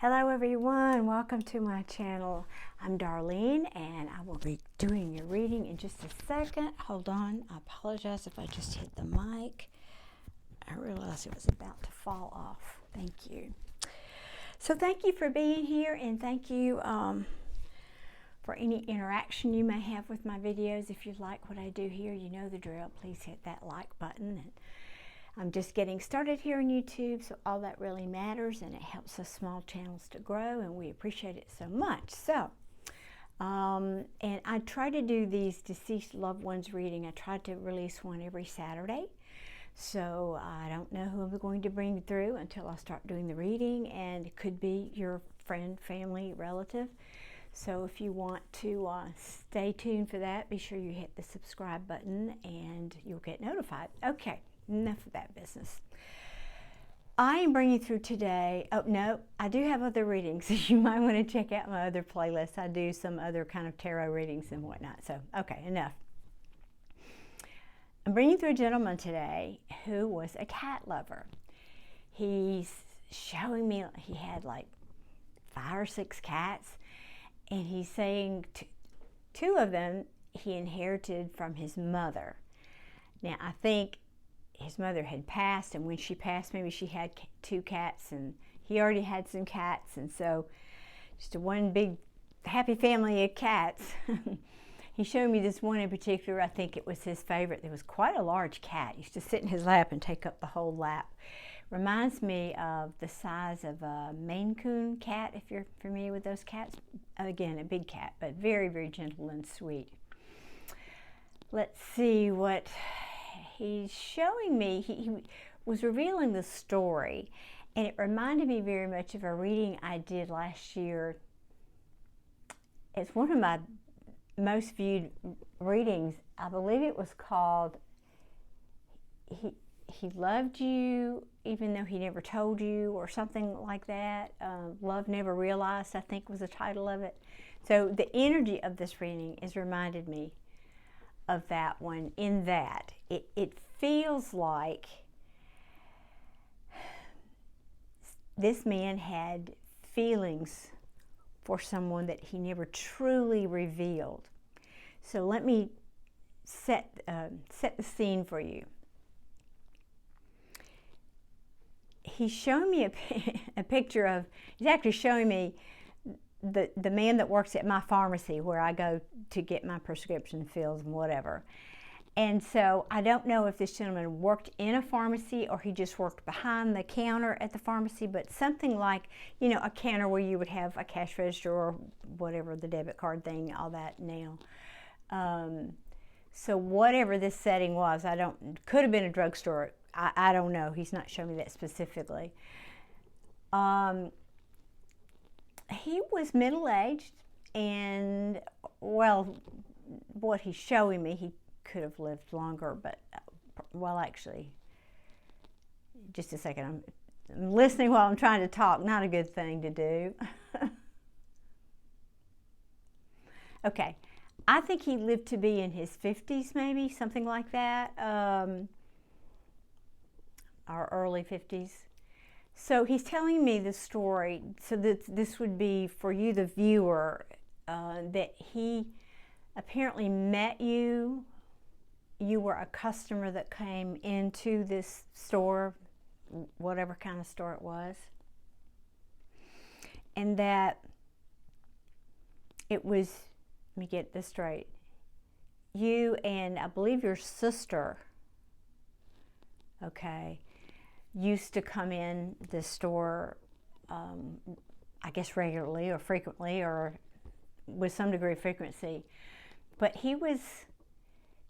Hello everyone, welcome to my channel. I'm Darlene and I will be doing your reading in just a second. Hold on, I apologize if I just hit the mic. I realized it was about to fall off. Thank you. So thank you for being here, and thank you for any interaction you may have with my videos. If you like what I do here, you know the drill. Please hit that like button. And I'm just getting started here on YouTube, so all that really matters, and it helps us small channels to grow, and we appreciate it so much. So, and I try to do these deceased loved ones reading. I try to release one every Saturday. So I don't know who I'm going to bring through until I start doing the reading, and it could be your friend, family, relative. So if you want to stay tuned for that, be sure you hit the subscribe button and you'll get notified. Okay. Enough of that business. I am bringing through today, oh no, I do have other readings, so you might want to check out my other playlists. I do some other kind of tarot readings and whatnot, so okay, enough. I'm bringing through a gentleman today who was a cat lover. He's showing me, he had like 5 or 6 cats, and he's saying two of them he inherited from his mother. Now I think his mother had passed, and when she passed, maybe she had 2 cats, and he already had some cats, and so just a one big happy family of cats. He showed me this one in particular. I think it was his favorite. There was quite a large cat. He used to sit in his lap and take up the whole lap. Reminds me of the size of a Maine Coon cat, if you're familiar with those cats. Again, a big cat, but very, very gentle and sweet. Let's see what he's showing me. He was revealing the story, and it reminded me very much of a reading I did last year. It's one of my most viewed readings. I believe it was called He Loved You Even Though He Never Told You, or something like that. Love Never Realized, I think, was the title of it. So the energy of this reading has reminded me of that one, in that it feels like this man had feelings for someone that he never truly revealed. So let me set the scene for you. He's showing me a picture of, he's actually showing me the man that works at my pharmacy where I go to get my prescription fills and whatever. And so I don't know if this gentleman worked in a pharmacy or he just worked behind the counter at the pharmacy, but something like, you know, a counter where you would have a cash register or whatever, the debit card thing, all that now. So whatever this setting was, could have been a drugstore. I don't know. He's not showing me that specifically. He was middle-aged, and, well, what he's showing me, he could have lived longer, but, well, actually, just a second. I'm listening while I'm trying to talk. Not a good thing to do. Okay. I think he lived to be in his 50s, maybe, something like that, or early 50s. So he's telling me the story, so that this would be for you, the viewer, that he apparently met you. You were a customer that came into this store, whatever kind of store it was, and that it was, let me get this straight, you and I believe your sister, okay, used to come in the store, I guess regularly or frequently, or with some degree of frequency, but he was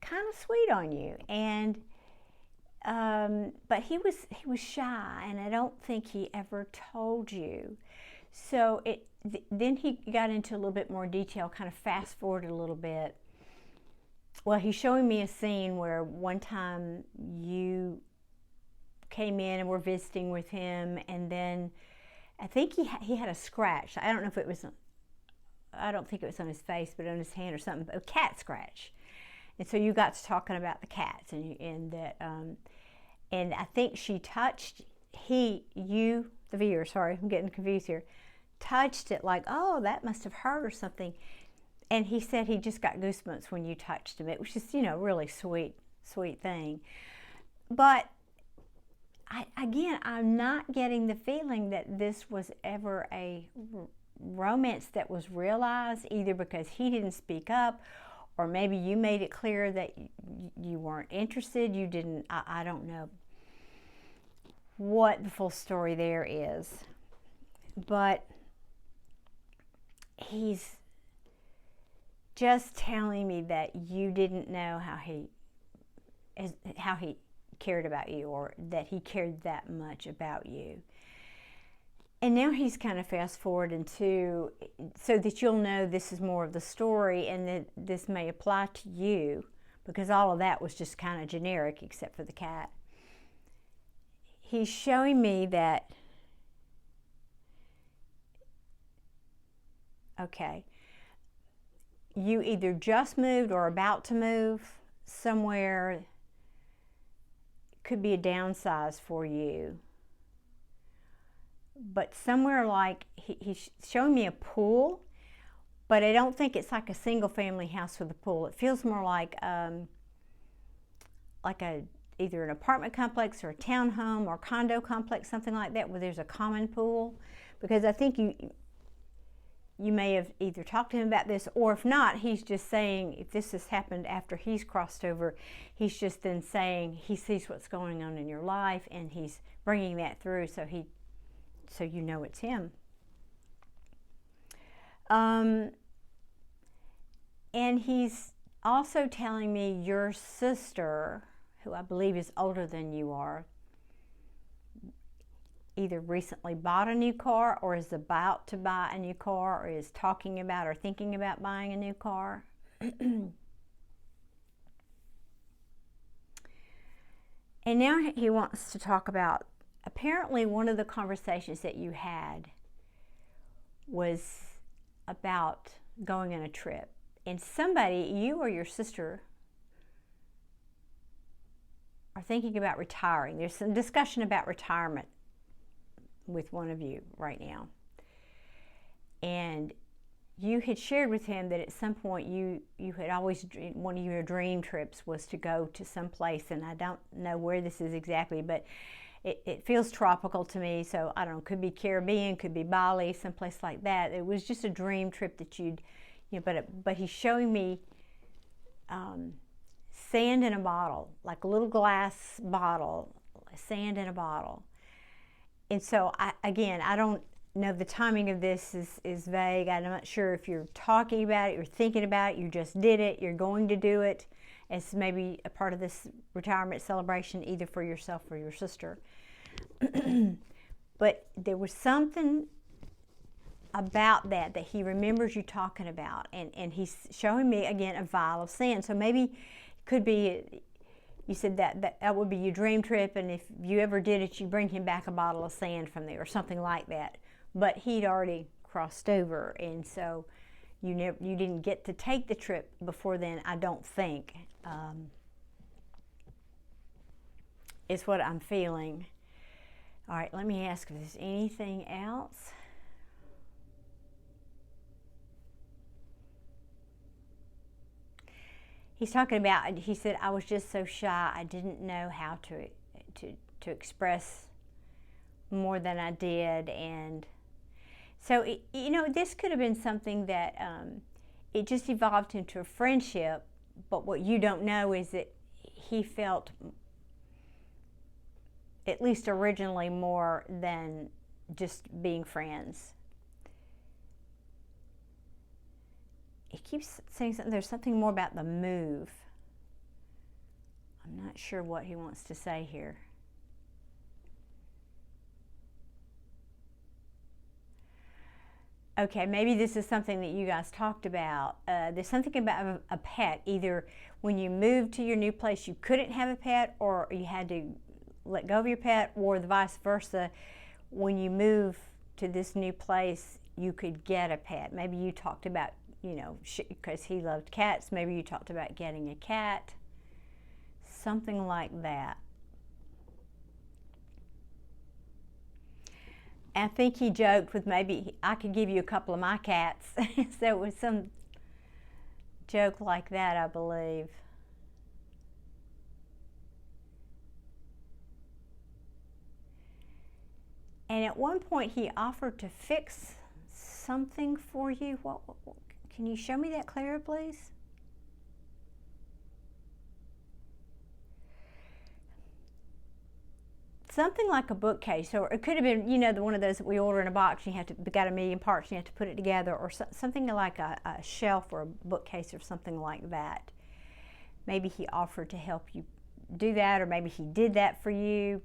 kind of sweet on you, and but he was shy, and I don't think he ever told you. So then he got into a little bit more detail, kind of fast forwarded a little bit. Well, he's showing me a scene where one time you came in and were visiting with him, and then I think he had a scratch. I don't know if it was, I don't think it was on his face, but on his hand or something, a cat scratch. And so you got to talking about the cats, and I think she touched, the viewer, sorry, I'm getting confused here, touched it like, oh, that must have hurt or something. And he said he just got goosebumps when you touched him. It was just, you know, really sweet thing. But again, I'm not getting the feeling that this was ever a romance that was realized, either because he didn't speak up, or maybe you made it clear that you weren't interested, you didn't, I don't know what the full story there is. But he's just telling me that you didn't know how he cared about you, or that he cared that much about you. And now he's kind of fast forward into, so that you'll know this is more of the story, and that this may apply to you, because all of that was just kind of generic except for the cat. He's showing me that, okay, you either just moved or about to move somewhere. Could be a downsize for you, but somewhere like, he's showing me a pool, but I don't think it's like a single family house with a pool. It feels more like either an apartment complex or a townhome or condo complex, something like that, where there's a common pool. Because I think you may have either talked to him about this, or if not, he's just saying, if this has happened after he's crossed over, he's just then saying he sees what's going on in your life, and he's bringing that through, so you know it's him. And he's also telling me your sister, who I believe is older than you are, either recently bought a new car, or is about to buy a new car, or is talking about or thinking about buying a new car. And now he wants to talk about, apparently one of the conversations that you had was about going on a trip. And somebody, you or your sister, are thinking about retiring. There's some discussion about retirement with one of you right now. And you had shared with him that at some point you had always, one of your dream trips was to go to some place, and I don't know where this is exactly, but it feels tropical to me, so I don't know, could be Caribbean, could be Bali, someplace like that. It was just a dream trip that you'd, you know, but he's showing me sand in a bottle, like a little glass bottle, sand in a bottle. And so, I don't know, the timing of this is vague. I'm not sure if you're talking about it, you're thinking about it, you just did it, you're going to do it as maybe a part of this retirement celebration, either for yourself or your sister. But there was something about that he remembers you talking about. And he's showing me, again, a vial of sand. So maybe it could be, you said that would be your dream trip, and if you ever did it, you bring him back a bottle of sand from there, or something like that. But he'd already crossed over, and so you didn't get to take the trip before then, I don't think. Is what I'm feeling. All right, let me ask if there's anything else. He's talking about, he said, I was just so shy, I didn't know how to express more than I did. And so, you know, this could have been something that it just evolved into a friendship, but what you don't know is that he felt, at least originally, more than just being friends. He keeps saying something, there's something more about the move. I'm not sure what he wants to say here. Okay, maybe this is something that you guys talked about. There's something about a pet. Either when you moved to your new place, you couldn't have a pet, or you had to let go of your pet, or the vice versa. When you move to this new place, you could get a pet. Maybe you talked about, you know, because he loved cats, maybe you talked about getting a cat. Something like that. I think he joked with maybe I could give you a couple of my cats. So it was some joke like that, I believe. And at one point he offered to fix something for you. What can you show me that clearer, please? Something like a bookcase, or it could have been, you know, one of those that we order in a box. You have to got a million parts. You have to put it together, or something like a shelf or a bookcase or something like that. Maybe he offered to help you do that, or maybe he did that for you.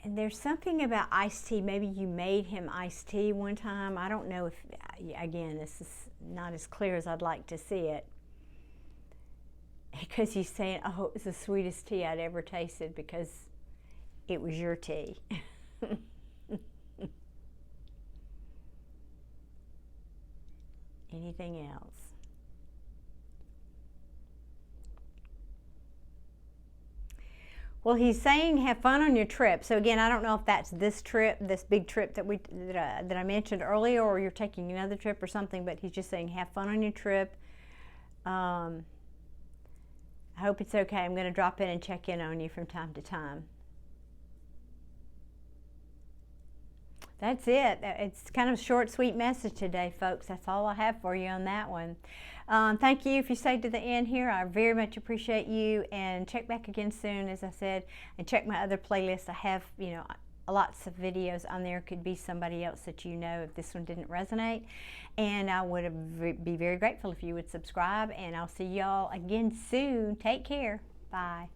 And there's something about iced tea. Maybe you made him iced tea one time. I don't know if, again, this is not as clear as I'd like to see it. Because he's saying, oh, it was the sweetest tea I'd ever tasted because it was your tea. Anything else? Well, he's saying have fun on your trip. So again, I don't know if that's this trip, this big trip that I mentioned earlier, or you're taking another trip or something, but he's just saying have fun on your trip. I hope it's okay. I'm going to drop in and check in on you from time to time. That's it. It's kind of a short, sweet message today, folks. That's all I have for you on that one. Thank you if you stayed to the end here. I very much appreciate you. And check back again soon, as I said, and check my other playlist. I have, you know, lots of videos on there. Could be somebody else that you know if this one didn't resonate. And I would be very grateful if you would subscribe. And I'll see y'all again soon. Take care. Bye.